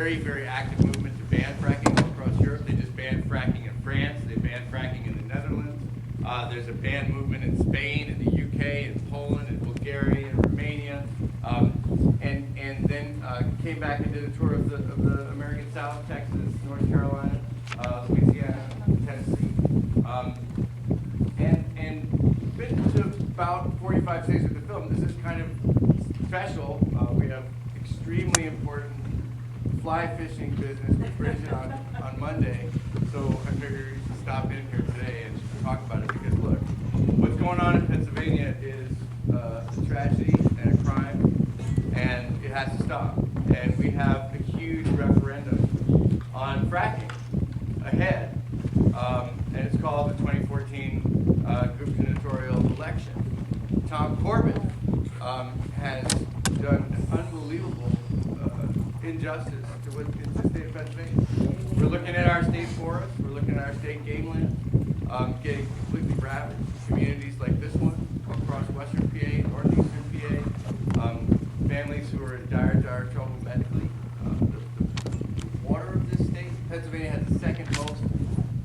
very, very active movement to ban fracking all across Europe. They just banned fracking in France. They banned fracking in the Netherlands. There's a ban movement in Spain, in the UK, in Poland, in Bulgaria, in Romania, and then came back and did a tour of the American South, Texas, North Carolina, Louisiana, Tennessee, and been to about 45 states with the film. This is kind of special. We have extremely important fly fishing business with Bridget on Monday, so I figured we should stop in here today and talk about it because look, what's going on in Pennsylvania is a tragedy and a crime, and it has to stop. And we have a huge referendum on fracking ahead, and it's called the 2014 gubernatorial election. Tom Corbett has done an unbelievable injustice to the state of Pennsylvania. We're looking at our state forests, we're looking at our state game land, getting completely ravaged. Communities like this one across western PA, northeastern PA, families who are in dire trouble medically. The water of this state, Pennsylvania has the second most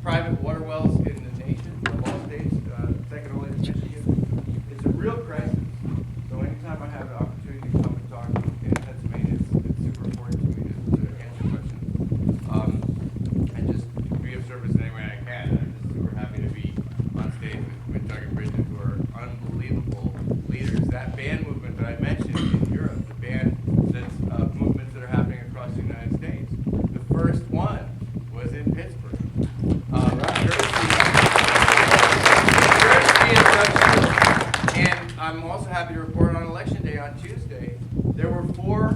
private water wells in the nation of all states, second only to Michigan. It's a real crisis. So anytime I have an opportunity to come and talk in Pennsylvania, it's super important to me to answer questions and just be of service in any way I can. I'm just super happy to be on stage with Doug and Bridget, who are unbelievable leaders. That ban movement that I mentioned in Europe, the ban that's movements that are happening across the United States. The first one was in Pittsburgh. And I'm also happy to report on Election Day on Tuesday, there were 4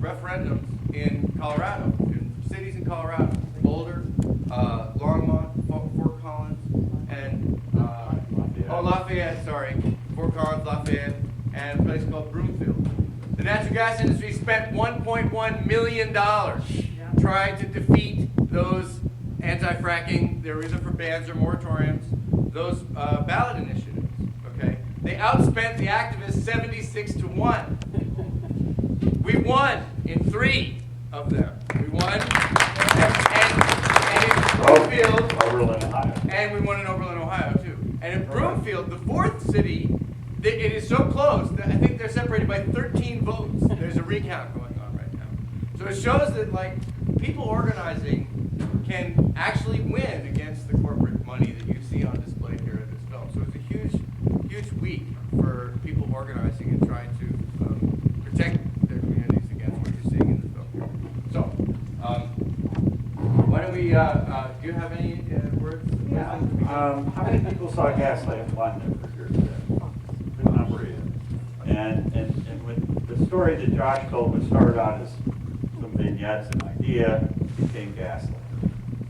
referendums in Colorado, in cities in Colorado: Boulder, Longmont, Fort Collins, and Lafayette. Fort Collins, Lafayette, and a place called Broomfield. The natural gas industry spent $1.1 million trying to defeat those anti-fracking, they're either for bans or moratoriums, those ballot initiatives. Okay, they outspent the activists 76-1. We won in 3 of them. We won, and in Broomfield, Oberlin, Ohio. And we won in Oberlin, Ohio too. And in Broomfield, the 4th city, it is so close that I think they're separated by 13 votes. There's a recount going on right now. So it shows that like people organizing can actually win against the corporate money that you see on display here at this film. So it's a huge week for people organizing and trying to protect their communities against what you're seeing in the film. So, why don't we, do you have any words? Yeah. How many people saw Gasland London here today? Good number is. And when the story that Josh told was started out as some vignettes, an idea, became Gasland.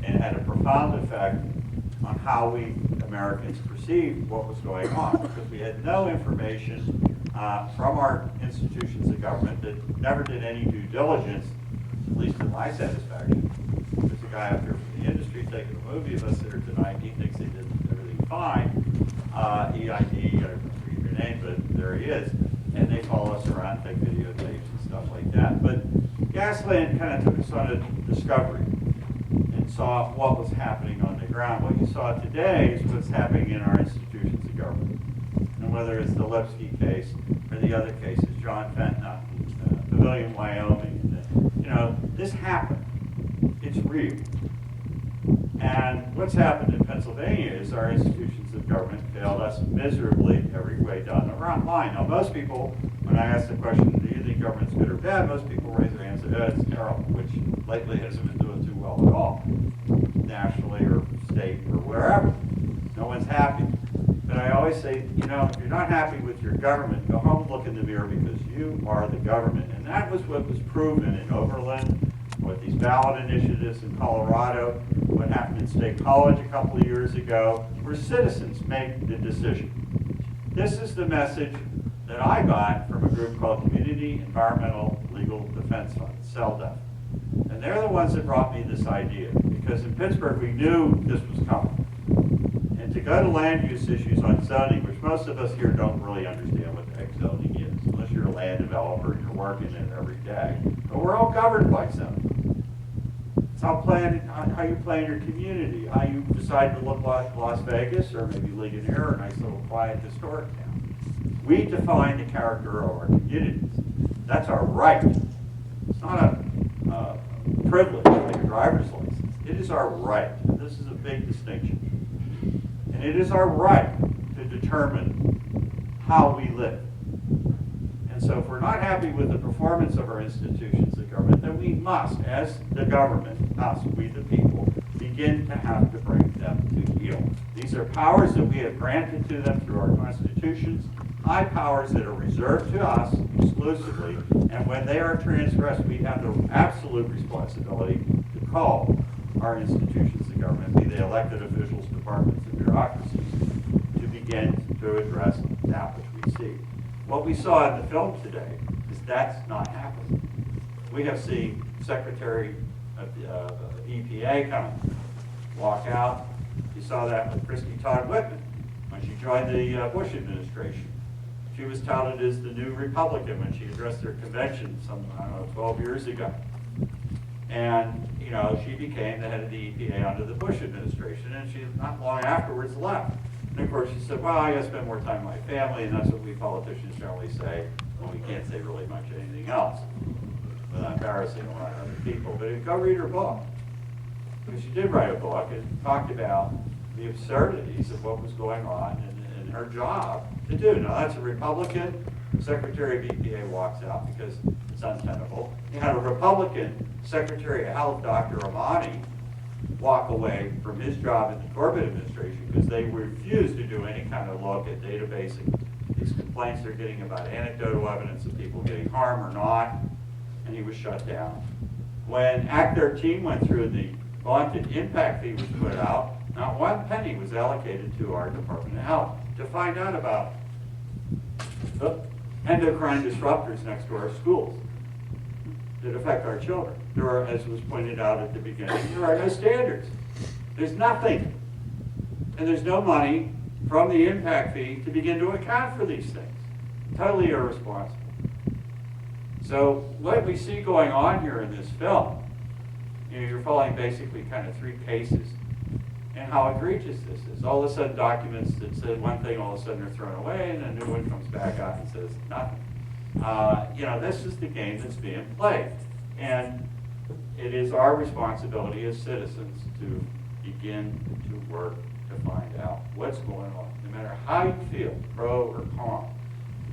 And it had a profound effect on how we Americans perceived what was going on, because we had no information from our institutions of government that never did any due diligence, at least to my satisfaction. There's a guy up here from the industry taking a movie of us here tonight. He thinks he did everything fine. EID, I forget your name, but there he is. And they follow us around, take videotapes and stuff like that. But Gasland kind of took us on a discovery and saw what was happening on the ground. What you saw today is what's happening in our institutions of government. And whether it's the Lipsky case or the other cases, John Fenton, Pavilion, Wyoming, this happened. It's real. And what's happened in Pennsylvania is our institutions of government failed us miserably every way down the line. Now, most people, when I ask the question, do you think government's good or bad, most people raise their hands and say, it's terrible, which lately hasn't been doing too well at all, nationally or state or wherever. No one's happy. But I always say, if you're not happy with your government, go home and look in the mirror, because you are the government. And that was what was proven in Oberlin, with these ballot initiatives in Colorado, what happened in State College a couple of years ago, where citizens make the decision. This is the message that I got from a group called Community Environmental Legal Defense Fund, CELDEF. And they're the ones that brought me this idea, because in Pittsburgh we knew this was coming. And to go to land use issues on zoning, which most of us here don't really understand what the heck zoning is, unless you're a land developer and you're working in it every day. But we're all governed by something. It's how you plan your community, how you decide to look like Las Vegas or maybe Ligonier, a nice little quiet historic town. We define the character of our communities. That's our right. It's not a privilege like a driver's license. It is our right. And this is a big distinction. And it is our right to determine how we live. And so if we're not happy with the performance of our institutions of government, then we must, as the government, us, we the people, begin to have to bring them to heel. These are powers that we have granted to them through our constitutions, high powers that are reserved to us exclusively, and when they are transgressed, we have the absolute responsibility to call our institutions of government, be they elected officials, departments, and bureaucracies, to begin to address that which we see. What we saw in the film today is that's not happening. We have seen Secretary of EPA come walk out. You saw that with Christy Todd Whitman when she joined the Bush administration. She was touted as the new Republican when she addressed their convention some, 12 years ago. And, she became the head of the EPA under the Bush administration, and she, not long afterwards, left. And of course, she said, well, I gotta spend more time with my family, and that's what we politicians generally say when we can't say really much anything else without embarrassing a lot of other people. But go read her book. Because she did write a book and talked about the absurdities of what was going on in her job to do. Now, that's a Republican. The Secretary of EPA walks out because it's untenable. You had a Republican Secretary of Health, Dr. Amani, walk away from his job in the Corbett administration because they refused to do any kind of look at databasing these complaints they're getting about anecdotal evidence of people getting harm or not, and he was shut down. When Act 13 went through, the vaunted impact fee was put out, not one penny was allocated to our Department of Health to find out about the endocrine disruptors next to our schools that affect our children. There are, as was pointed out at the beginning, there are no standards. There's nothing. And there's no money from the impact fee to begin to account for these things. Totally irresponsible. So what we see going on here in this film, you're following basically kind of three cases and how egregious this is. All of a sudden documents that said one thing, all of a sudden are thrown away, and a new one comes back out and says nothing. This is the game that's being played. And it is our responsibility as citizens to begin to work to find out what's going on. No matter how you feel, pro or con,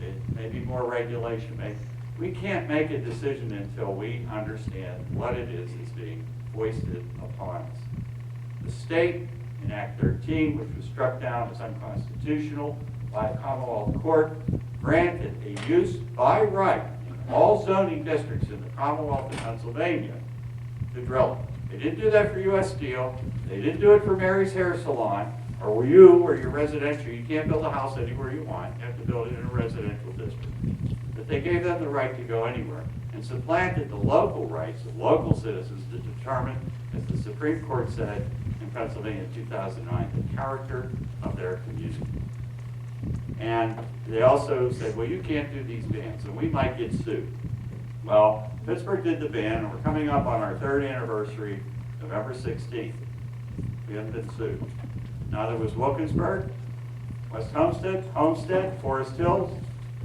it may be more regulation. We can't make a decision until we understand what it is that's being foisted upon us. The state, in Act 13, which was struck down as unconstitutional by a Commonwealth court, granted a use by right in all zoning districts in the Commonwealth of Pennsylvania to drill it. They didn't do that for U.S. Steel. They didn't do it for Mary's Hair Salon, or where you're residential. You can't build a house anywhere you want. You have to build it in a residential district. But they gave them the right to go anywhere and supplanted the local rights of local citizens to determine, as the Supreme Court said in Pennsylvania in 2009, the character of their community. And they also said, well, you can't do these bans, and we might get sued. Well, Pittsburgh did the ban, and we're coming up on our 3rd anniversary, November 16th. We haven't been sued. Now there was Wilkinsburg, West Homestead, Forest Hills,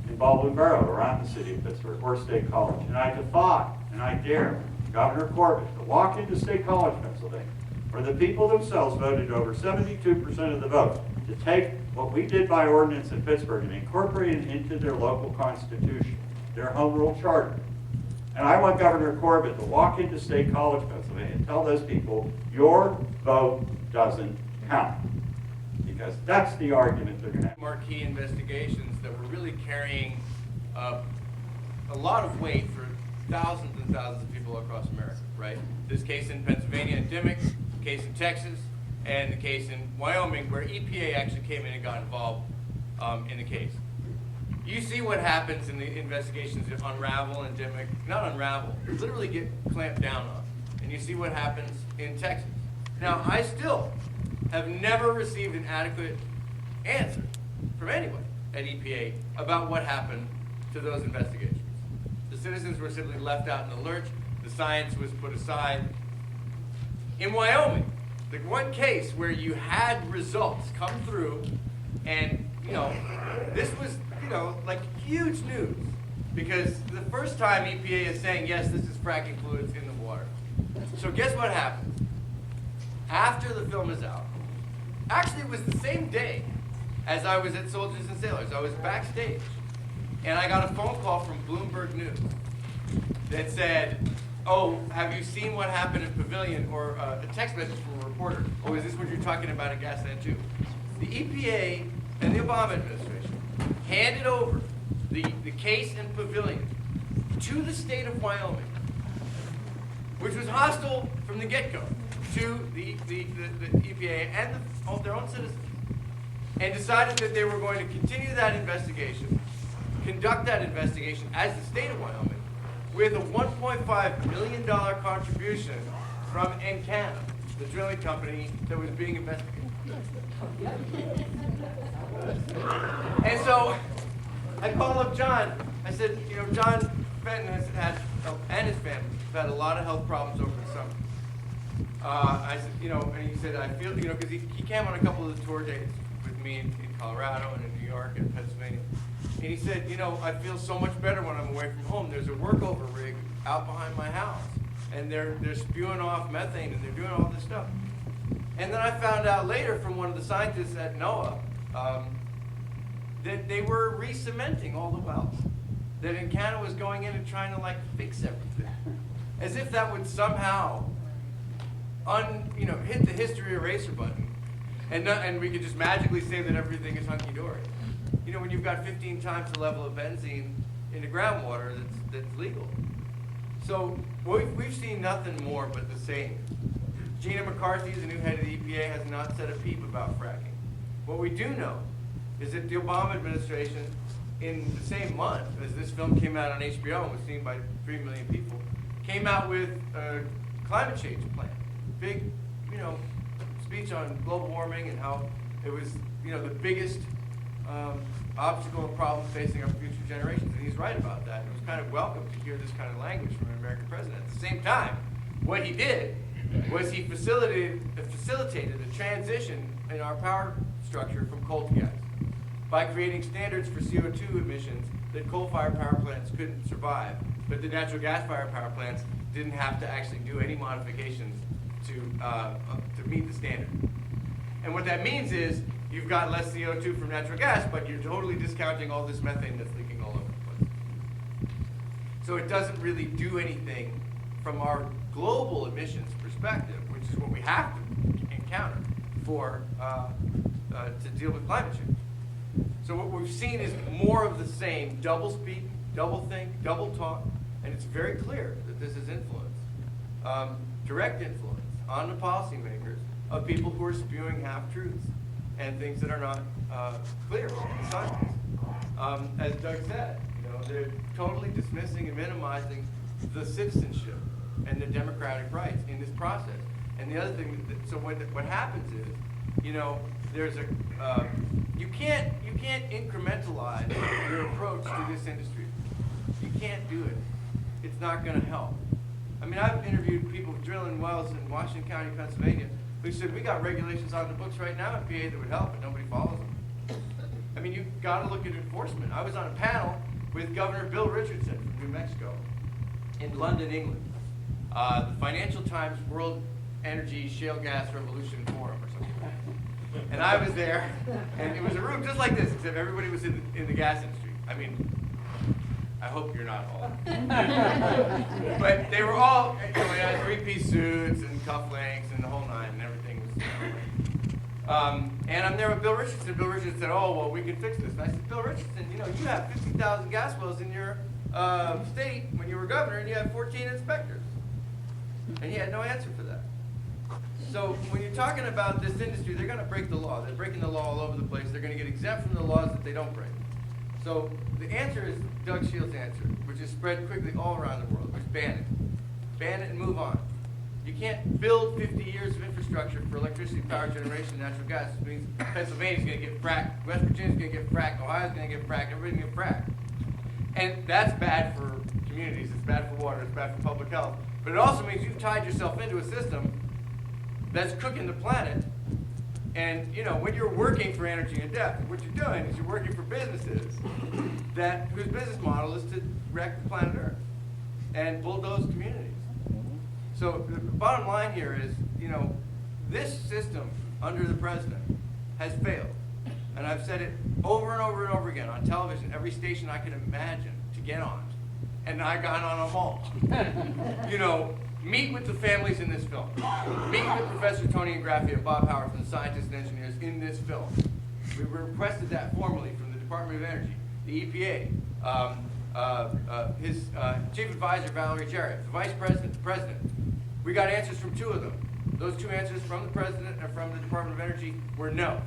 and Baldwin Borough around the city of Pittsburgh, or State College. And I defy, and I dare Governor Corbett to walk into State College, Pennsylvania, where the people themselves voted over 72% of the vote, to take what we did by ordinance in Pittsburgh and incorporate it into their local constitution, their home rule charter. And I want Governor Corbett to walk into State College, Pennsylvania, and tell those people, your vote doesn't count. Because that's the argument they're going to have. Marquee investigations that were really carrying a lot of weight for thousands and thousands of people across America, right? This case in Pennsylvania in Dimmock, the case in Texas, and the case in Wyoming, where EPA actually came in and got involved in the case. You see what happens in the investigations that unravel in Dimmock, not unravel, literally get clamped down on. And you see what happens in Texas. Now, I still have never received an adequate answer from anyone at EPA about what happened to those investigations. citizens were simply left out in the lurch. The science was put aside. In Wyoming, the one case where you had results come through, and this was like huge news, because the first time EPA is saying yes, this is fracking fluids in the water. So guess what happens? After the film is out, actually it was the same day as I was at Soldiers and Sailors. I was backstage, and I got a phone call from Bloomberg News that said, "Oh, have you seen what happened in Pavilion?" Or a text message from a reporter. "Oh, is this what you're talking about at Gasland too?" The EPA and the Obama administration handed over the case in Pavilion to the state of Wyoming, which was hostile from the get-go to the EPA and their own citizens, and decided that they were going to continue that investigation, conduct that investigation as the state of Wyoming, with a $1.5 million contribution from Encana, the drilling company that was being investigated. And so I called up John. I said, John Fenton has had, and his family, have had a lot of health problems over the summer. I said, and he said, I feel, because he came on a couple of the tour dates with me in Colorado and in New York and Pennsylvania. And he said, I feel so much better when I'm away from home. There's a workover rig out behind my house, and they're spewing off methane, and they're doing all this stuff. And then I found out later from one of the scientists at NOAA that they were re-cementing all the wells. That Encana was going in and trying to fix everything, as if that would somehow hit the history eraser button, and we could just magically say that everything is hunky-dory. When you've got 15 times the level of benzene in the groundwater that's legal. So we've seen nothing more but the same. Gina McCarthy, the new head of the EPA, has not said a peep about fracking. What we do know is that the Obama administration, in the same month as this film came out on HBO and was seen by 3 million people, came out with a climate change plan. Big, speech on global warming and how it was, the biggest obstacle and problem facing our future generations. And he's right about that. It was kind of welcome to hear this kind of language from an American president. At the same time, what he did was he facilitated a transition in our power structure from coal to gas by creating standards for CO2 emissions that coal-fired power plants couldn't survive, but the natural gas-fired power plants didn't have to actually do any modifications to meet the standard. And what that means is you've got less CO2 from natural gas, but you're totally discounting all this methane that's leaking all over the place. So it doesn't really do anything from our global emissions perspective, which is what we have to encounter to deal with climate change. So what we've seen is more of the same: double speak, double think, double talk, and it's very clear that this is influence, direct influence on the policymakers of people who are spewing half-truths and things that are not clear in science. As Doug said, they're totally dismissing and minimizing the citizenship and the democratic rights in this process. And the other thing, so what happens is, there's you can't incrementalize your approach to this industry. You can't do it. It's not going to help. I mean, I've interviewed people drilling wells in Washington County, Pennsylvania, who said, we got regulations on the books right now in PA that would help, but nobody follows them. I mean, you've got to look at enforcement. I was on a panel with Governor Bill Richardson from New Mexico in London, England. The Financial Times World Energy Shale Gas Revolution Forum or something. And I was there, and it was a room just like this, except everybody was in the gas industry. I mean, I hope you're not all. But they were all, they had three-piece suits and cufflinks and the whole nine, and everything was. And I'm there with Bill Richardson. Bill Richardson said, "Oh, well, we can fix this." And I said, "Bill Richardson, you have 50,000 gas wells in your state when you were governor, and you had 14 inspectors." And he had no answer for that. So when you're talking about this industry, they're going to break the law. They're breaking the law all over the place. They're going to get exempt from the laws that they don't break. So the answer is Doug Shields' answer, which is spread quickly all around the world, which is ban it. Ban it and move on. You can't build 50 years of infrastructure for electricity, power generation, and natural gas. This means Pennsylvania's going to get fracked, West Virginia's going to get fracked, Ohio's going to get fracked, everybody's going to get fracked. And that's bad for communities, it's bad for water, it's bad for public health, but it also means you've tied yourself into a system that's cooking the planet. And you know, when you're working for energy in depth, what you're doing is you're working for businesses whose business model is to wreck the planet Earth and bulldoze communities. So the bottom line here is, you know, this system under the president has failed. And I've said it over and over and over again on television, every station I can imagine to get on. And I got on them all. You know, meet with the families in this film. Meet with Professor Tony Ingraffi and Bob Howard from the scientists and engineers in this film. We requested that formally from the Department of Energy, the EPA, his chief advisor, Valerie Jarrett, the vice president, the president. We got answers from two of them. Those two answers from the president and from the Department of Energy were no.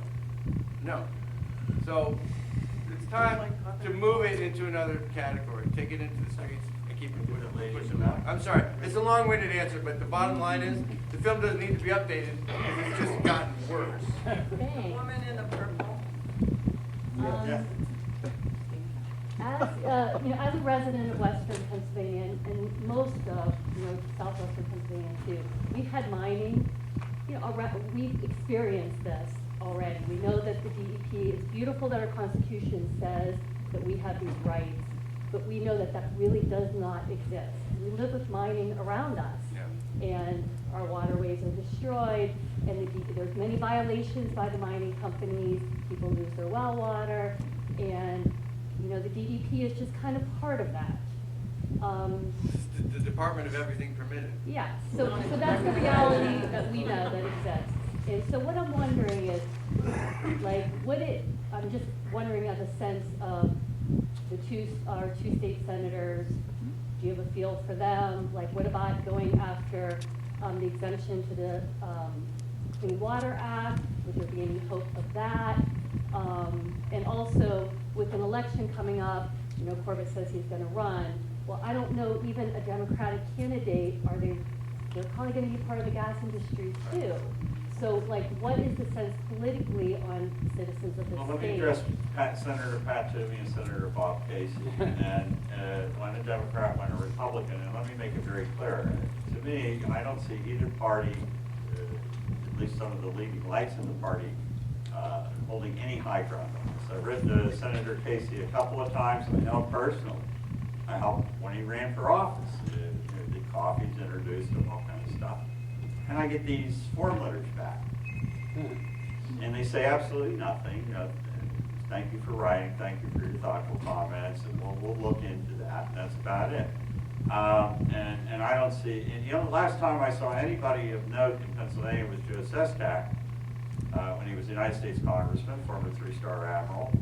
No. So it's time to move it into another category. Take it into the streets and keep it pushing out. I'm sorry. It's a long-winded answer, but the bottom line is the film doesn't need to be updated because it's just gotten worse. Thanks. Woman in the purple. Yeah. As you know, as a resident of Western Pennsylvania and most of Southwestern Pennsylvania too, we've had mining. You know, we've experienced this already. We know that the DEP, it's beautiful that our Constitution says that we have these rights, but we know that that really does not exist. We live with mining around us, and our waterways are destroyed, and there's many violations by the mining companies. People lose their well water, and you know, the DEP is just kind of part of that. The Department of Everything Permitted. Yeah, so that's the reality that we know that exists. And so what I'm wondering is, like, I'm just wondering as a sense of our two state senators, do you have a feel for them? Like, what about going after the exemption to the Clean Water Act? Would there be any hope of that? And also, with an election coming up, you know, Corbett says he's going to run. Well, I don't know, even a Democratic candidate, they're probably going to be part of the gas industry too. So, like, what is the sense politically on citizens of the Well, state? let me address Senator Pat Toomey and Senator Bob Casey, and one a Democrat, one a Republican, and let me make it very clear. To me, I don't see either party, at least some of the leading lights in the party, holding any high ground on this. I've written to Senator Casey a couple of times. I know him personally. I helped when he ran for office. The coffees introduced him, all kind of stuff. And I get these form letters back. And they say absolutely nothing. You know, thank you for writing, thank you for your thoughtful comments, and we'll look into that. And that's about it. And I don't see, and you know, the last time I saw anybody of note in Pennsylvania was Joe Sestak, when he was a United States Congressman, former 3-star admiral,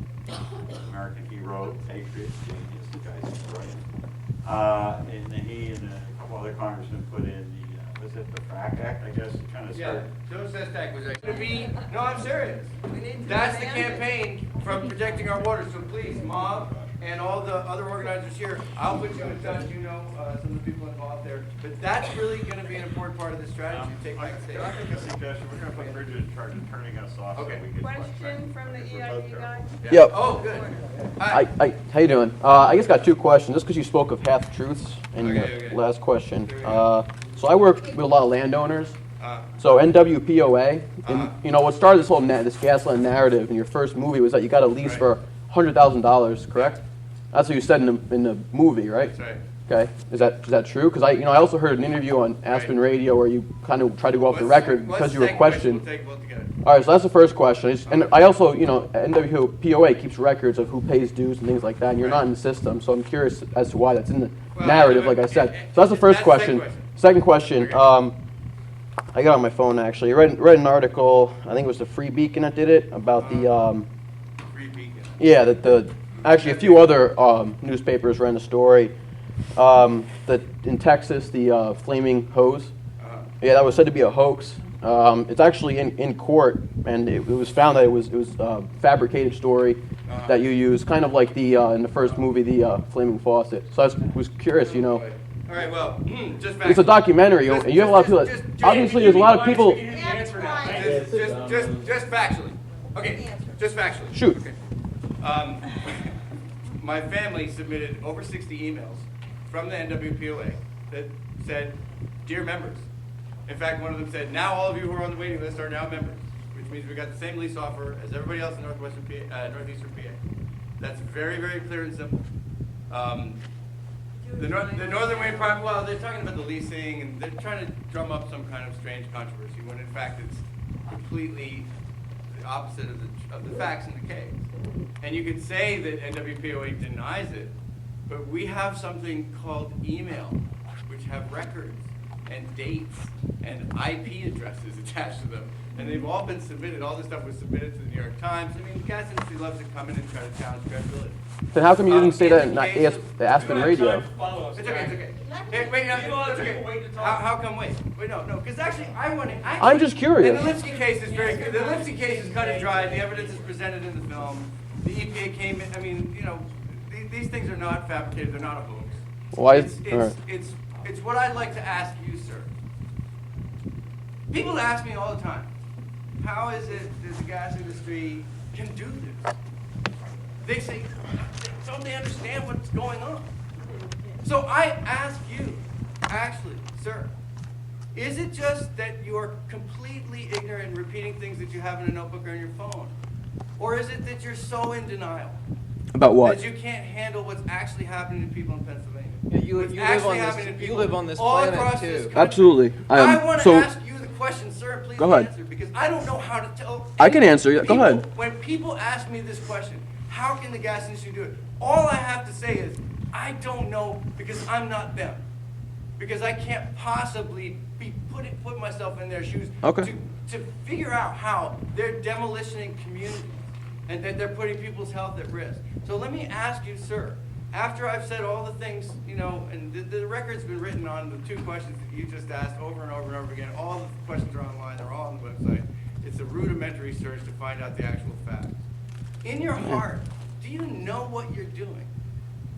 American hero, patriot, genius, the guy's brilliant. And he and a couple other congressmen put in was it the FRAC Act, I guess, to kind of start. Yeah, Joe Sestak was actually to be. No, I'm serious. We need to That's the expand it. campaign from protecting our waters. So please, Mob and all the other organizers here, I'll put you in touch. You know some of the people involved there. But that's really going to be an important part of the strategy to take back the state. Can I make a suggestion? We're going to put Bridget in charge of turning us off so Okay. we can. Question from the EID guy? Yeah. Yep. Oh, good. Hi. How you doing? I just got two questions, just because you spoke of half truths in Okay, your okay. last question. There we go. So I work with a lot of landowners. Uh, So NWPOA, and Uh-huh. you know what started this whole this Gasland narrative in your first movie was that you got a lease Right. for $100,000, correct? That's what you said in the movie, right? That's right. Okay, is that true? Because I also heard an interview on Aspen Right. Radio where you kind of tried to go off the record because you were questioned. We'll take both together. All right, so that's the first question. And I also, you know, NWPOA keeps records of who pays dues and things like that, and you're Right. not in the system, so I'm curious as to why that's in the Well, narrative, yeah, like I but- said. yeah, So that's the first that's the question. second question. Second question, Okay. I got it on my phone actually. I read an article, I think it was the Free Beacon that did it, about the, Free Beacon. yeah, actually a few other newspapers ran the story. That in Texas, the flaming hose, yeah, that was said to be a hoax. It's actually in court, and it was found that it was a fabricated story that you use, kind of like the in the first movie, the flaming faucet. So I was curious, you know. All right, well, just It's a documentary, and you have a lot of people. Obviously, there's a lot of people. That's right. Just factually. Okay, just factually. Shoot. Okay. My family submitted over 60 emails from the NWPOA that said, "Dear members." In fact, one of them said, "Now all of you who are on the waiting list are now members," which means we got the same lease offer as everybody else in northeastern PA. That's very, very clear and simple. The Northern Wayne Prime, well, they're talking about the leasing, and they're trying to drum up some kind of strange controversy, when in fact it's completely the opposite of the facts in the case. And you could say that NWPOA denies it, but we have something called email, which have records and dates and IP addresses attached to them. And they've all been submitted. All this stuff was submitted to the New York Times. I mean, the gas industry loves to come in and try to challenge credibility. Then how come you didn't say that in Aspen Radio? It's okay, it's okay. Hey, wait, no, it's okay. How come wait? Wait, no, because actually I want to. I'm just curious. The Lipsky case is very good. The Lipsky case is cut and dried. The evidence is presented in the film. The EPA came in. I mean, you know, these things are not fabricated. They're not a hoax. Why? It's what I'd like to ask you, sir. People ask me all the time, how is it that the gas industry can do this? They say, don't they understand what's going on? So I ask you, actually, sir, is it just that you are completely ignorant and repeating things that you have in a notebook or in your phone? Or is it that you're so in denial? About what? That you can't handle what's actually happening to people in Pennsylvania? Yeah, you What's live actually on happening to this. people You live on this all planet across too. this country. Absolutely. I want to So ask you the question, sir. Please Go ahead. answer, because I don't know how to tell. I can answer. Go people- ahead. When people ask me this question, how can the gas industry do it? All I have to say is, I don't know, because I'm not them. Because I can't possibly put myself in their shoes Okay. to figure out how they're demolitioning communities and that they're putting people's health at risk. So let me ask you, sir, after I've said all the things, you know, and the record's been written on the two questions that you just asked over and over and over again. All the questions are online, they're all on the website. It's a rudimentary search to find out the actual facts. In your heart, do you know what you're doing?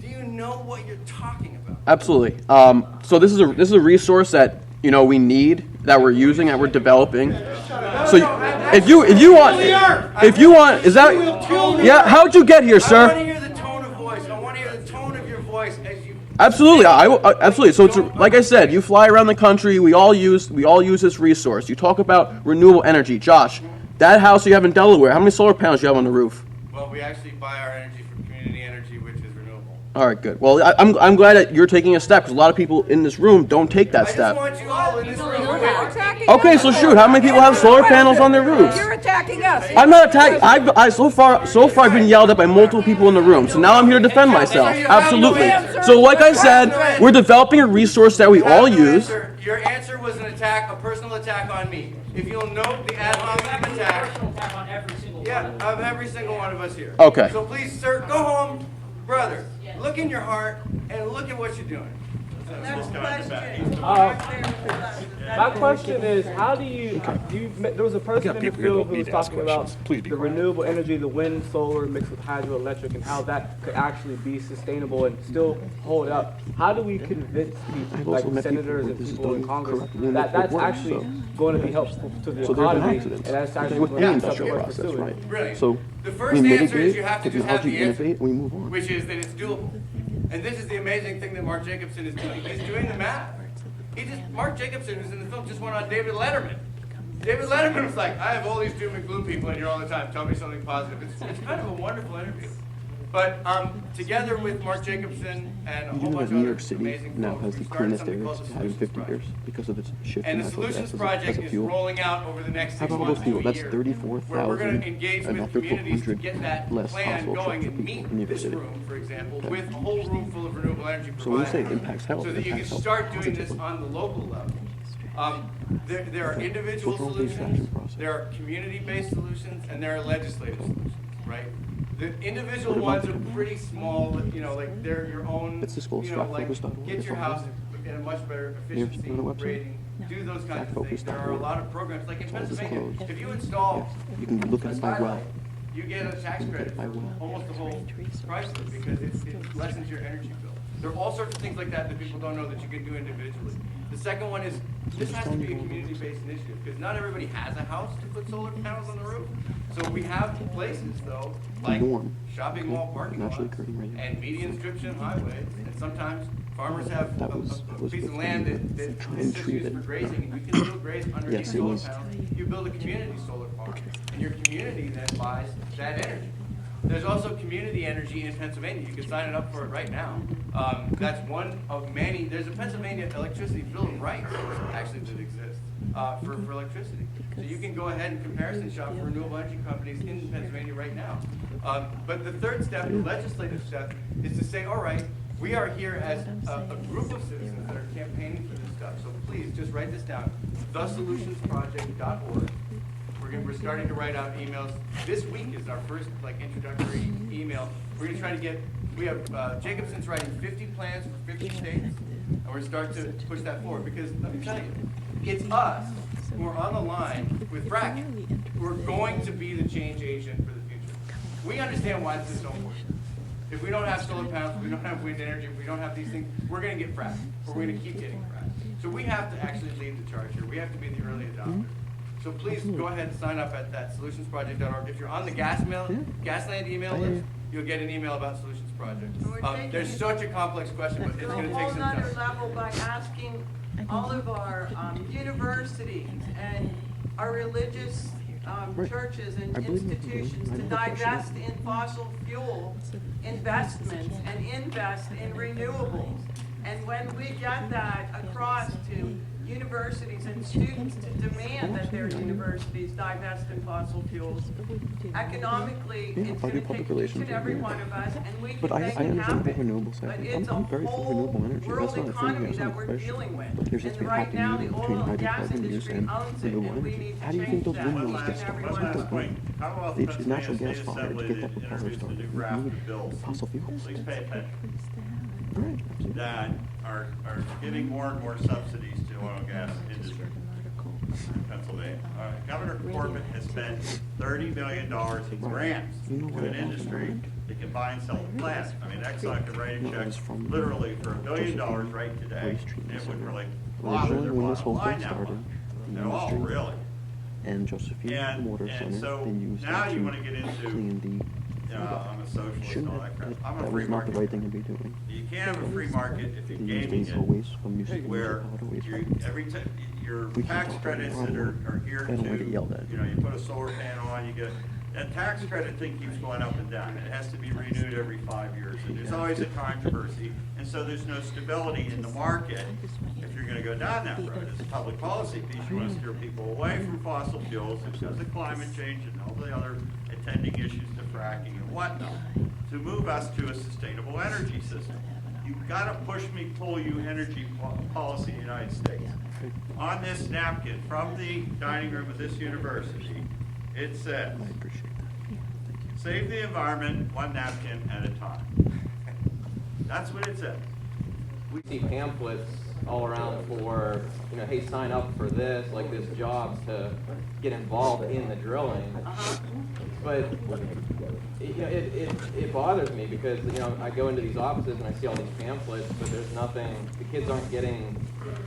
Do you know what you're talking about? Absolutely. So this is a resource that we need, that we're using, that we're developing. So if you want, is that? Yeah. How'd you get here, I want to sir? hear the tone of voice. I want to hear the tone of your voice as you. Absolutely. Absolutely. So it's like I said, you fly around the country. We all use this resource. You talk about renewable energy, Josh. That house you have in Delaware, how many solar panels do you have on the roof? Well, we actually buy our energy from community energy, which is renewable. All right, good. Well, I'm glad that you're taking a step, because a lot of people in this room don't take that I just step. want you all in this room. Okay, so shoot, how many people have solar panels on their roofs? You're attacking us. I'm not attacking. So far I've been yelled at by multiple people in the room. So now I'm here to defend myself. Absolutely. So like I said, we're developing a resource that we all use. Your answer was an attack, a personal attack on me. If you'll note the ad hominem attack. Yeah, of every single one of us here. Okay. So please, sir, go home, brother. Look in your heart and look at what you're doing. Next question. My question is, how do you, there was a person in the field who was talking about the renewable energy, the wind, solar mixed with hydroelectric, and how that could actually be sustainable and still hold up. How do we convince people, like senators and people in Congress, that that's actually going to be helpful to the economy, and that's actually going to be something worth pursuing? Brilliant. So The first we answer is mitigate, you have to just have technology, the answer, innovate, we move on. which is that it's doable. And this is the amazing thing that Mark Jacobson is doing. He's doing the math. Mark Jacobson, who's in the film, just went on David Letterman. David Letterman was like, I have all these doom and gloom people in here all the time. Tell me something positive. It's kind of a wonderful interview. But together with Mark Jacobson and a You whole know bunch that of New other York City amazing now folks, has we the started cleanest something air called the it's had in Solutions 50 years Project. because of its shift And in the natural gas Solutions as Project a is fuel. rolling out over the next 6 Have all months those to people, a that's year, 34,000 where we're going to engage and with after communities to 400 get that less plan household going trucks and for meet people in New York this City. room, for example, with a whole room full of renewable energy So when we say it providers. impacts health, So it that you can impacts health start doing this positively. on the local level. There are individual Go through the solutions, extraction process. there are community-based solutions, and there are legislative solutions, right? The individual What ones about are the- pretty small, like they're your own, It's the school, like stratfocus.org, get it's your on house there. in a much better Here's efficiency another website. rating, do those kinds of things. There are a Stratfocus.org. lot of programs, like in It's all Pennsylvania, disclosed. if you install You can look at a it by well. skylight, you get a tax You can credit get it by for well. almost the whole price of it, because it lessens your energy bill. There are all sorts of things like that that people don't know that you can do individually. The second one is, this has to be a community-based initiative, because not everybody has a house to put solar panels on the roof. So we have places, though, like norm, shopping mall parking lots, naturally occurring right now. and median strip-shin highways, and sometimes Farmers have That a was piece of with land the that try and is just treat used for it. grazing, and you can still graze underneath Yes, it solar was. panels. You build a community solar farm, and your community then buys that energy. There's also community energy in Pennsylvania. You can sign it up for it right now. That's one of many. There's a Pennsylvania electricity bill of rights actually that exists for electricity. So you can go ahead and comparison shop for renewable energy companies in Pennsylvania right now. But the third step, the legislative step, is to say, all right, we are here as a group of citizens that are campaigning for this stuff. So please just write this down: thesolutionsproject.org. We're starting to write out emails. This week is our first introductory email. We're going to try to get, we have, Jacobson's writing 50 plans for 50 states, and we're starting to push that forward, because let me tell you, it's us who are on the line with fracking who are going to be the change agent for the future. We understand why this is so important. If we don't have solar panels, if we don't have wind energy, if we don't have these things, we're going to get fracked, or we're going to keep getting fracked. So we have to actually lead the charge here. We have to be the early adopter. So please go ahead and sign up at that solutionsproject.org. If you're on the Gasland email list, you'll get an email about Solutions Project. There's such a complex question, but it's going to take some A whole nother time. level by asking all of our universities and our religious churches and institutions to divest in fossil fuel investments and invest in renewables. And when we get that across to universities and students to demand that their universities divest in fossil fuels, economically, Yeah, it's I do going to public take each relations, and every yeah. one of us, and we But can I make it understand the happen. renewable side. But it's a I'm very for whole renewable energy. world That's not a thing. economy That's that not a we're question. dealing with. But there's just And a right happy now, medium the between oil and gas hydrocarbon use industry and owns it, renewable and we energy. need How to do you think change those that. windmills One get started? last That's not the point. point. Commonwealth They of use natural Pennsylvania gas State fired to Assembly get that propeller introduced a started. new We raft need of bills. fossil fuels. Please pay attention. Right, absolutely. That are giving more and more subsidies to oil and gas industry in Pennsylvania. Governor Corbett has spent $30 million in grants to an industry that can buy and sell the plant. I mean, Exxon could write a check literally for $1 billion right today, and it wouldn't really bother their Originally, when this bottom whole thing line that started, much the at all, industry really. and Josephine Water And Center, so they used now that you to want to get into, clean the. I'm a socialist and Shouldn't all that crap. I'm a that free was not the right market. thing to be doing. You can't have a free market if you're They use gaming diesel it, waste from music where power to waste you, power. every time, your We can tax talk credits about that it. are here I don't wanna get yelled to, at. you put a solar panel on, you get, that tax credit thing keeps going up and down. It has to be renewed every 5 years, and there's always a controversy. And so there's no stability in the market if you're gonna go down that road. As a public policy piece, you wanna steer people away from fossil fuels because of climate change and all the other attending issues to fracking and whatnot, to move us to a sustainable energy system. You've gotta push me, pull you energy policy in the United States. On this napkin from the dining room of this university, it says, I appreciate that. save the environment one napkin at a time. That's what it says. We see pamphlets all around for, hey, sign up for this, like this job to get involved in the drilling. But it bothers me because, I go into these offices and I see all these pamphlets, but there's nothing, the kids aren't getting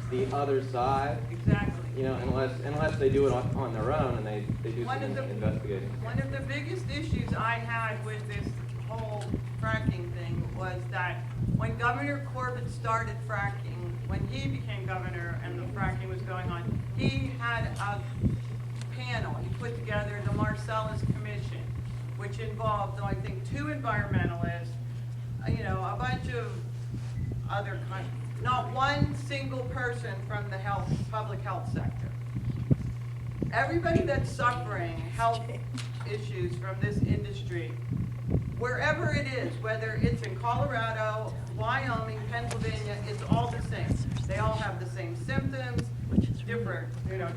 the other side. Exactly. Unless they do it on their own and they do One some of the- investigating. One of the biggest issues I had with this whole fracking thing was that when Governor Corbett started fracking, when he became governor and the fracking was going on, he had a panel, he put together the Marcellus Commission, which involved, I think, 2 environmentalists, a bunch of other not one single person from the public health sector. Everybody that's suffering health issues from this industry, wherever it is, whether it's in Colorado, Wyoming, Pennsylvania, it's all the same. They all have the same symptoms, different,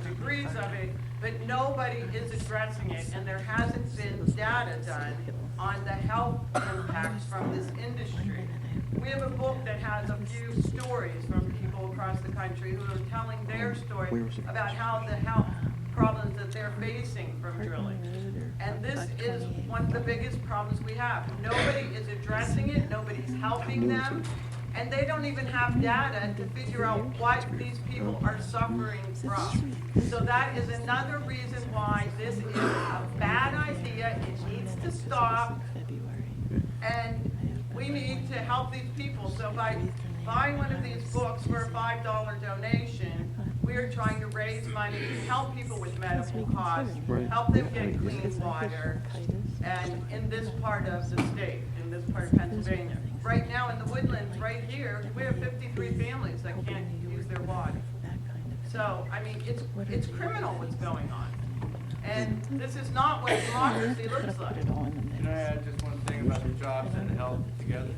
degrees of it, but nobody is addressing it, and there hasn't been data done on the health impacts from this industry. We have a book that has a few stories from people across the country who are telling their story about how the health problems that they're facing from drilling. And this is one of the biggest problems we have. Nobody is addressing it, nobody's helping them, and they don't even have data to figure out what these people are suffering from. So that is another reason why this is a bad idea, it needs to stop, and we need to help these people. So by buy one of these books for a $5 donation, we are trying to raise money to help people with medical costs, help them get clean water, and in this part of the state, in this part of Pennsylvania. Right now in the Woodlands, right here, we have 53 families that can't use their water. So, I mean, it's criminal what's going on. And this is not what democracy looks like. Can I add just one thing about the jobs and health together?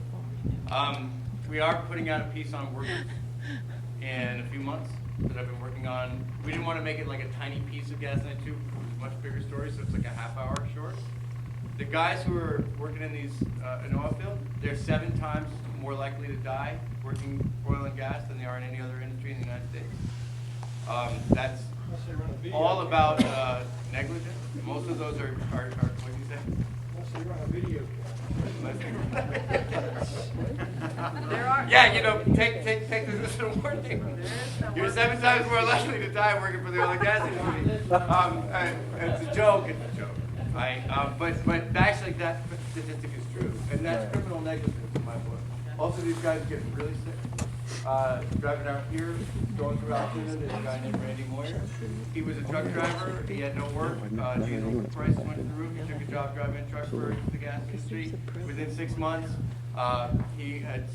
We are putting out a piece on workers in a few months that I've been working on. We didn't want to make it like a tiny piece of Gasland 2, a much bigger story, so it's like a half-hour short. The guys who are working in these in oil field, they're 7 times more likely to die working oil and gas than they are in any other industry in the United States. That's all about negligence. Most of those are what do you say? Unless they run a video Yeah, you know, take this as a warning. You're 7 times more likely to die working for the oil and gas industry. It's a joke. It's a joke. But actually, that statistic is true, and that's criminal negligence in my book. Also, these guys get really sick. Driving out here, going through Altoona, there's a guy named Randy Moyer. He was a truck driver. He had no work. Diesel prices went to the roof. He took a job driving a truck for the gas industry. Within 6 months, he had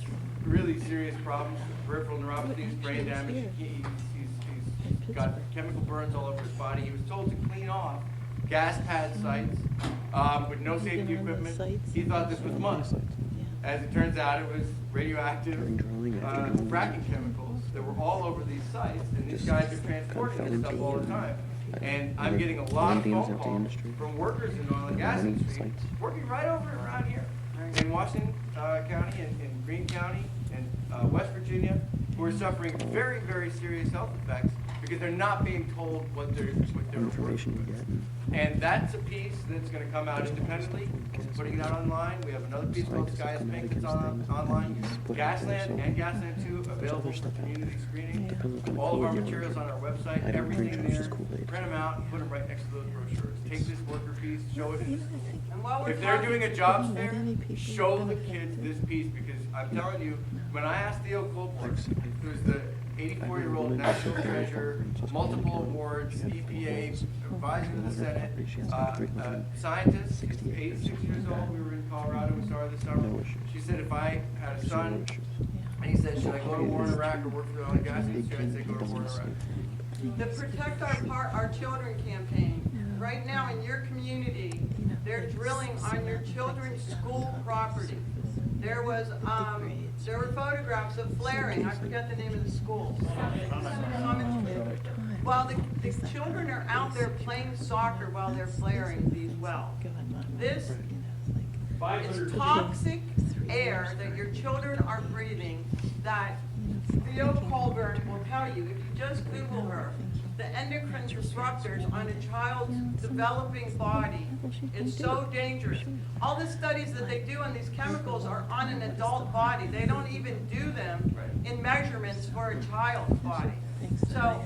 really serious problems, peripheral neuropathy, brain damage. He's got chemical burns all over his body. He was told to clean off gas pad sites with no safety equipment. He thought this was mud. As it turns out, it was radioactive fracking chemicals that were all over these sites, and these guys are transporting this stuff all the time. And I'm getting a lot of phone calls from workers in oil and gas industry working right over around here in Washington County and in Greene County and West Virginia, who are suffering very, very serious health effects because they're not being told what they're working with. And that's a piece that's going to come out independently. We're putting it out online. We have another piece called Sky is Pink that's online. Gasland and Gasland 2 available for community screening. All of our materials on our website, everything there. Print them out and put them right next to those brochures. Take this worker piece, show it in the school. If they're doing a jobs fair, show the kids this piece, because I'm telling you, when I asked Theo Colbert, who's the 84-year-old national treasure, multiple awards, EPA, advisor to the Senate, scientist, 86 years old, we were in Colorado, we saw her this summer. She said if I had a son, and he said, should I go to war in Iraq or work for the oil and gas industry, I'd say go to war in Iraq. The Protect Our Children campaign, right now in your community, they're drilling on your children's school property. There were photographs of flaring. I forget the name of the school. While the children are out there playing soccer while they're flaring these wells. This is toxic air that your children are breathing that Theo Colbert will tell you. If you just Google her, the endocrine disruptors on a child's developing body is so dangerous. All the studies that they do on these chemicals are on an adult body. They don't even do them in measurements for a child's body. So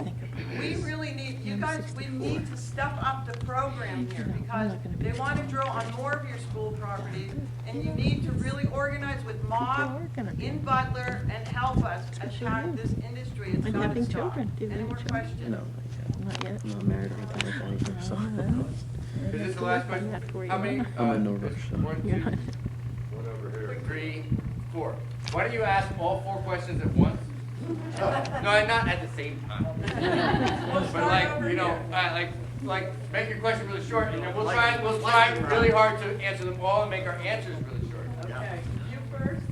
we really need, you guys, we need to step up the program here, because they want to drill on more of your school properties, and you need to really organize with Mob in Butler and help us attack this industry. It's got to stop. Any more questions? No, not yet. I'm not married or anything like that. So. Is this the last question? How many? I'm in no rush. So. 1, 2, 3, 4. Why don't you ask all 4 questions at once? No, not at the same time. But like, you know, like make your question really short, and then we'll try really hard to answer them all and make our answers really short. Okay, you first.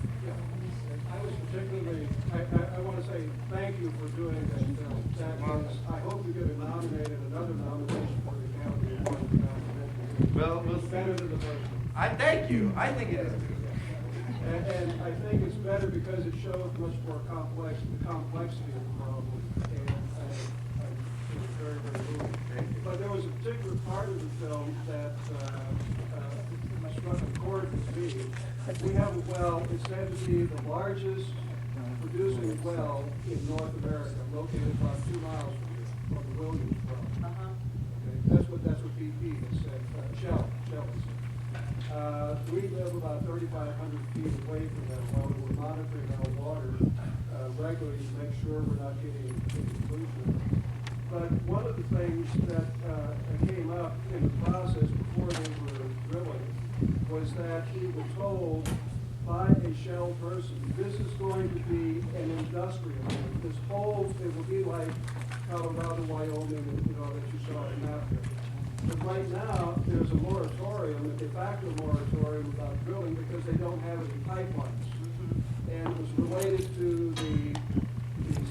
I was particularly, I want to say thank you for doing that film. I hope you get another nomination for the county. Well, It's better than the first one. I thank you. I think it is too. And I think it's better because it shows much more the complexity of the problem. And I think it's very, very moving. But there was a particular part of the film that struck a chord with me. We have a well, it's said to be the largest producing well in North America, located about 2 miles from the Williams well. Okay, that's what BP has said. Shell has said. We live about 3,500 feet away from that well. We're monitoring our water regularly to make sure we're not getting pollution. But one of the things that came up in the process before they were drilling was that we were told by a Shell person, this is going to be an industrial. This whole, it will be like Colorado, Wyoming, that you saw in that there. But right now, there's a moratorium, a de facto moratorium about drilling because they don't have any pipelines. And it was related to the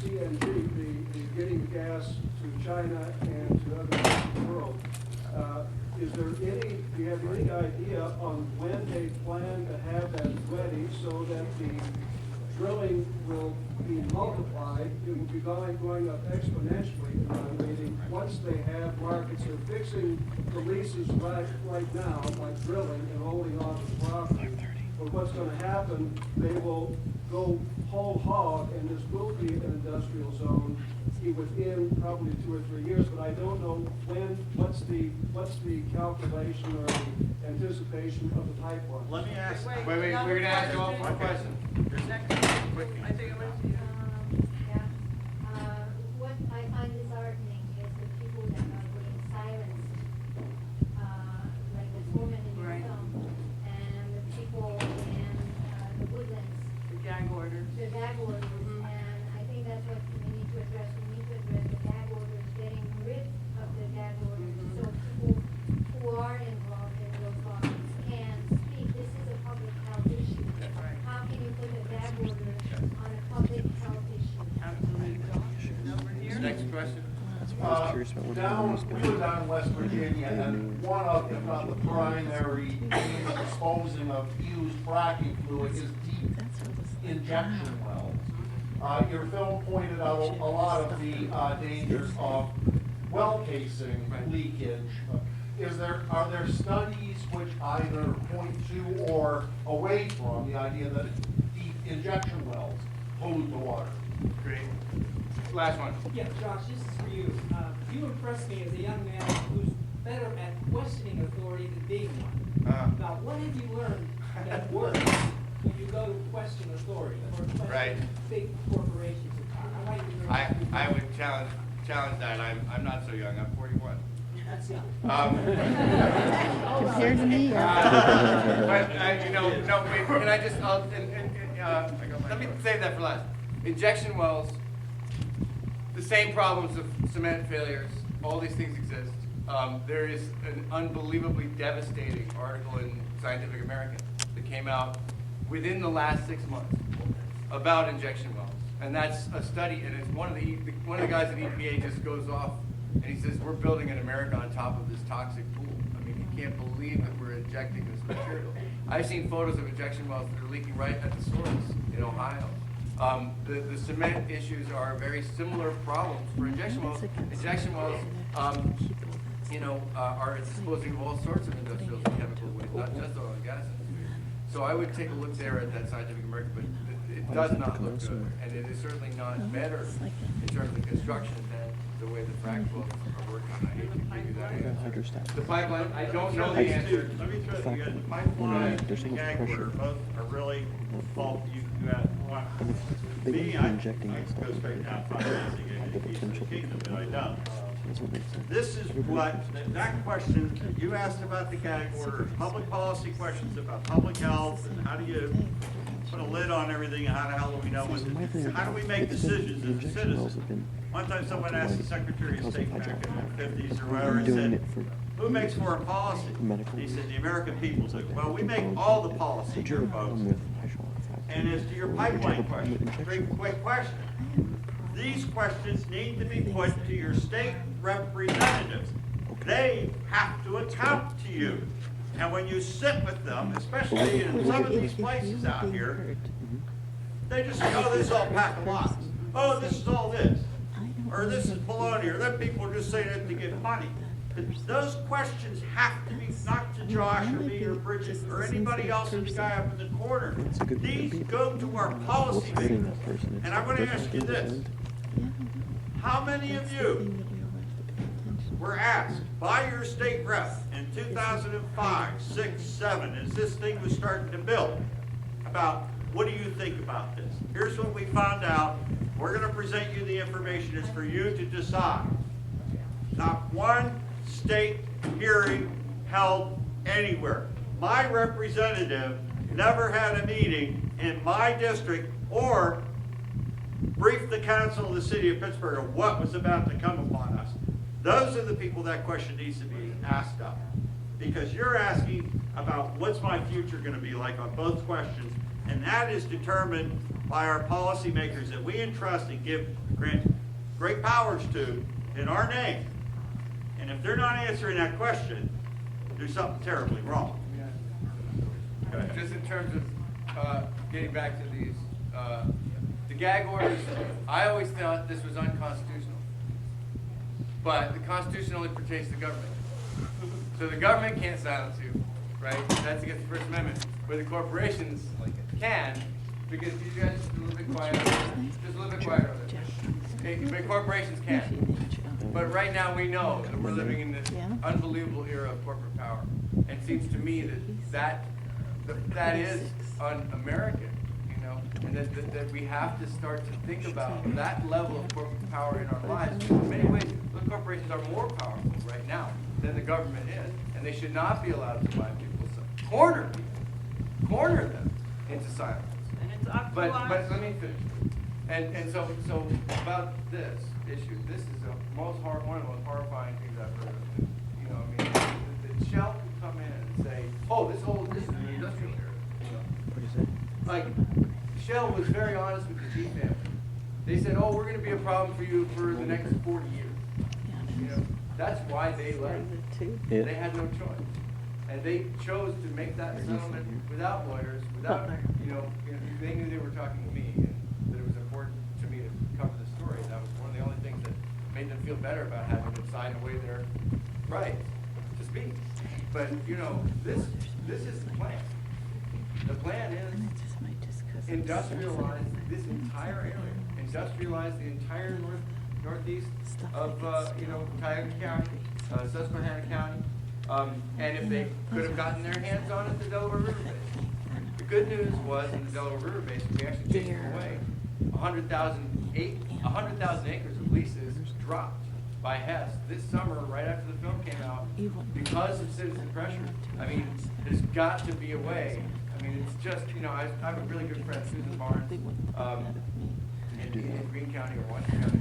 CNG, the getting the gas to China and to other parts of the world. Do you have any idea on when they plan to have that ready so that the drilling will be multiplied? It will be going up exponentially, meaning once they have markets, they're fixing the leases right now, like drilling and holding on to the property. But what's going to happen, they will go whole hog, and this will be an industrial zone within probably 2 or 3 years, but I don't know when, what's the calculation or the anticipation of the pipeline? Let me ask. Wait, we're gonna ask you all one question. I think it was, What I find disheartening is the people that are being silenced, like this woman in your Right. film, and the people in the woodlands, the gag orders. the gag orders, and I think that's what we need to address. We need to address the gag orders, getting rid of the gag orders, so people who are involved in those lawsuits can speak. This is a public health issue. Right. How can you put a gag order on a public health issue? Absolutely. Number here. Next question. Down, we were down in West Virginia, and one of, if not the primary means of disposing of used fracking fluid is deep injection wells. Your film pointed out a lot of the dangers of well casing leakage. Are there studies which either point to or away from the idea that deep injection wells pollute the water? Great. Last one. Yeah, Josh, this is for you. You impressed me as a young man who's better at questioning authority than being one. Now, what have you learned that works when you go to question authority or question Right. big corporations? I like to learn. I would challenge that. I'm not so young. I'm 41. That's it. Compared to me, But can I just? Let me save that for last. Injection wells. The same problems of cement failures. All these things exist. There is an unbelievably devastating article in Scientific American that came out within the last 6 months about injection wells, and that's a study. And it's one of the guys at EPA just goes off and he says we're building an America on top of this toxic pool. I mean, you can't believe that we're injecting this material. I've seen photos of injection wells that are leaking right at the source in Ohio. The cement issues are very similar problems for injection wells. Injection wells, are disposing of all sorts of industrial and chemical waste, not just oil and gas industry. So I would take a look there at that Scientific American, but it does not look good, and it is certainly not better in terms of construction than the way the frac wells are working. I hate to give you that answer. The pipeline, I don't know the answer. Let me throw it. The pipeline and the gag order both are really fault. You got one. Me, I go straight down financing it in the Eastern Kingdom, but I don't. This is what, that question, you asked about the gag order, public policy questions about public health, and how do you put a lid on everything, and how the hell do we know how do we make decisions as a citizen? One time someone asked the Secretary of State back in the 50s or whatever, he said, who makes foreign policy? He said, the American people do. Well, we make all the policy here, folks. And as to your pipeline question, very quick question. These questions need to be put to your state representatives. They have to account to you. And when you sit with them, especially in some of these places out here, they just say, oh, this is all pack of lies. Oh, this is all this. Or this is baloney. Or then people are just saying it to get money. Those questions have to be, not to Josh or me or Bridget or anybody else or the guy up in the corner. These go to our policy makers. And I'm going to ask you this. How many of you were asked by your state rep in 2005, 6, 7, as this thing was starting to build, about what do you think about this? Here's what we found out. We're going to present you the information. It's for you to decide. Not one state hearing held anywhere. My representative never had a meeting in my district or briefed the council of the city of Pittsburgh of what was about to come upon us. Those are the people that question needs to be asked of. Because you're asking about what's my future going to be like on both questions, and that is determined by our policymakers that we entrust and grant great powers to in our name. And if they're not answering that question, there's something terribly wrong. Just in terms of getting back to these, the gag orders, I always thought this was unconstitutional. But the Constitution only pertains to government. So the government can't silence you, right? That's against the First Amendment. But the corporations can, because you guys just a little bit quiet on this. Just a little bit quiet on this. But corporations can. But right now we know that we're living in this unbelievable era of corporate power. And it seems to me that is un-American, you know, and that we have to start to think about that level of corporate power in our lives. In many ways, the corporations are more powerful right now than the government is, and they should not be allowed to buy people. So corner them into silence. And it's up to But us. let me finish. And so about this issue, this is one of the most horrifying things I've heard of. You know, I mean, the Shell could come in and say, oh, this is an industrial area. You know? Like, Shell was very honest with the G family. They said, oh, we're going to be a problem for you for the next 40 years. You know, that's why they left. They had no choice. And they chose to make that settlement without lawyers, without, you know, they knew they were talking to me, and that it was important to me to cover the story. That was one of the only things that made them feel better about having to sign away their right to speak. But, you know, this is the plan. The plan is industrialize this entire area, industrialize the entire northeast of, you know, Tioga County, Susquehanna County, and if they could have gotten their hands on it, the Delaware River Basin. The good news was in the Delaware River Basin, we actually chased away 100,000 acres of leases dropped by Hess this summer, right after the film came out, because of citizen pressure. I mean, there's got to be a way. I mean, it's just, you know, I have a really good friend, Susan Barnes, in Greene County or Washington County.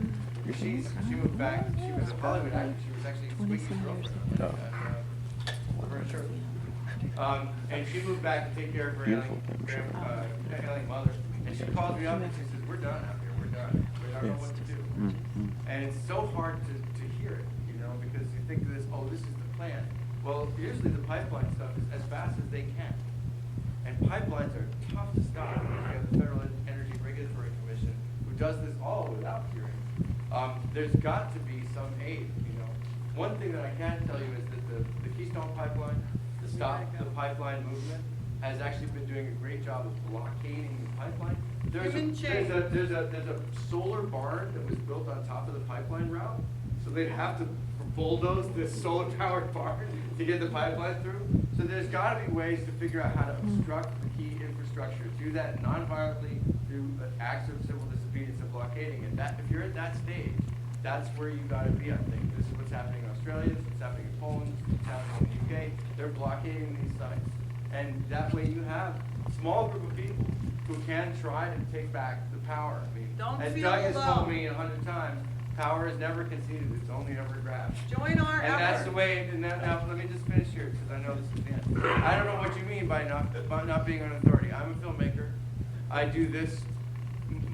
She moved back. She was a Hollywood actress. She was actually Squeaky's girlfriend. And she moved back to take care of her ailing mother. And she calls me up and she says, we're done out here. We're done. We don't know what to do. And it's so hard to hear it, you know, because you think of this, oh, this is the plan. Well, usually the pipeline stuff is as fast as they can. And pipelines are tough to stop. We have the Federal Energy Regulatory Commission, who does this all without hearing. There's got to be some aid, you know. One thing that I can tell you is that the Keystone Pipeline, the Stop the Pipeline movement, has actually been doing a great job of blockading the pipeline. There's a solar barn that was built on top of the pipeline route, so they'd have to bulldoze this solar-powered barn to get the pipeline through. So there's got to be ways to figure out how to obstruct the key infrastructure, do that non-violently through acts of civil disobedience and blockading. And that, if you're at that stage, that's where you got to be, I think. This is what's happening in Australia, this is what's happening in Poland, this is what's happening in the UK. They're blockading these sites. And that way you have a small group of people who can try to take back the power. I mean, as Doug has told me 100 times, power is never conceded, it's only ever grabbed. Join our effort. And that's the way, and now let me just finish here, because I know this is the end. I don't know what you mean by not being an authority. I'm a filmmaker. I do this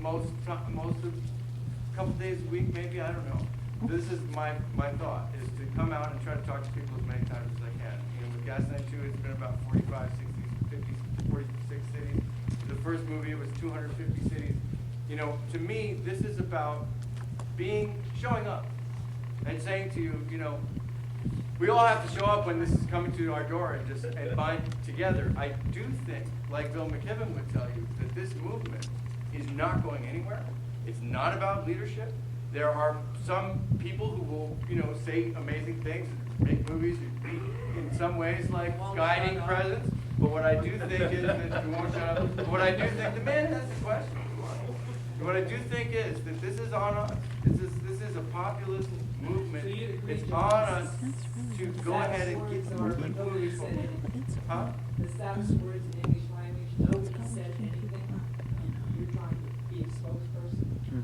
most of a couple days a week, maybe, I don't know. This is my thought, is to come out and try to talk to people as many times as I can. You know, with Gasland 2, it's been about 45, 60, 50, 46 cities. The first movie, it was 250 cities. You know, to me, this is about showing up and saying to you, you know, we all have to show up when this is coming to our door and bind together. I do think, like Bill McKibben would tell you, that this movement is not going anywhere. It's not about leadership. There are some people who will, you know, say amazing things, make movies, be in some ways like guiding presence. But But what I do think is that you won't shut up. But what I do think, the man has the question. What I do think is that this is on us. This is a populist movement. So you'd agree It's to- on us to go Status ahead and words get are- moving nobody said forward. anything. Huh? The status words in English language, nobody said anything. You're trying to be a spokesperson.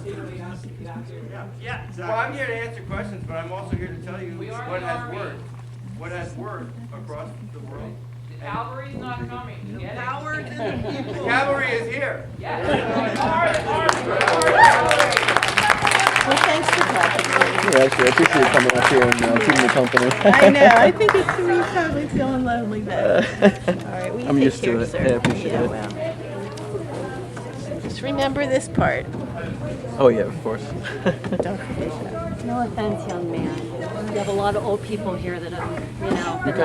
Anybody else to get out there? Yeah, Well, I'm here to answer questions, but I'm also here to tell you We are what the has army. worked. What has worked across the world. The cavalry's not coming, you get it? Power to the people. Cavalry is here. Yes. All right. Well, thanks for clapping. Yeah, actually, I appreciate you coming up here and keeping me company. I know. I think it's you're probably feeling lonely, but all right. Well, you I'm take used to care, it. sir. Yeah, I appreciate it. Well. Just remember this part. Oh yeah, of course. Don't forget that. No offense, young man. You have a lot of old people here that have, been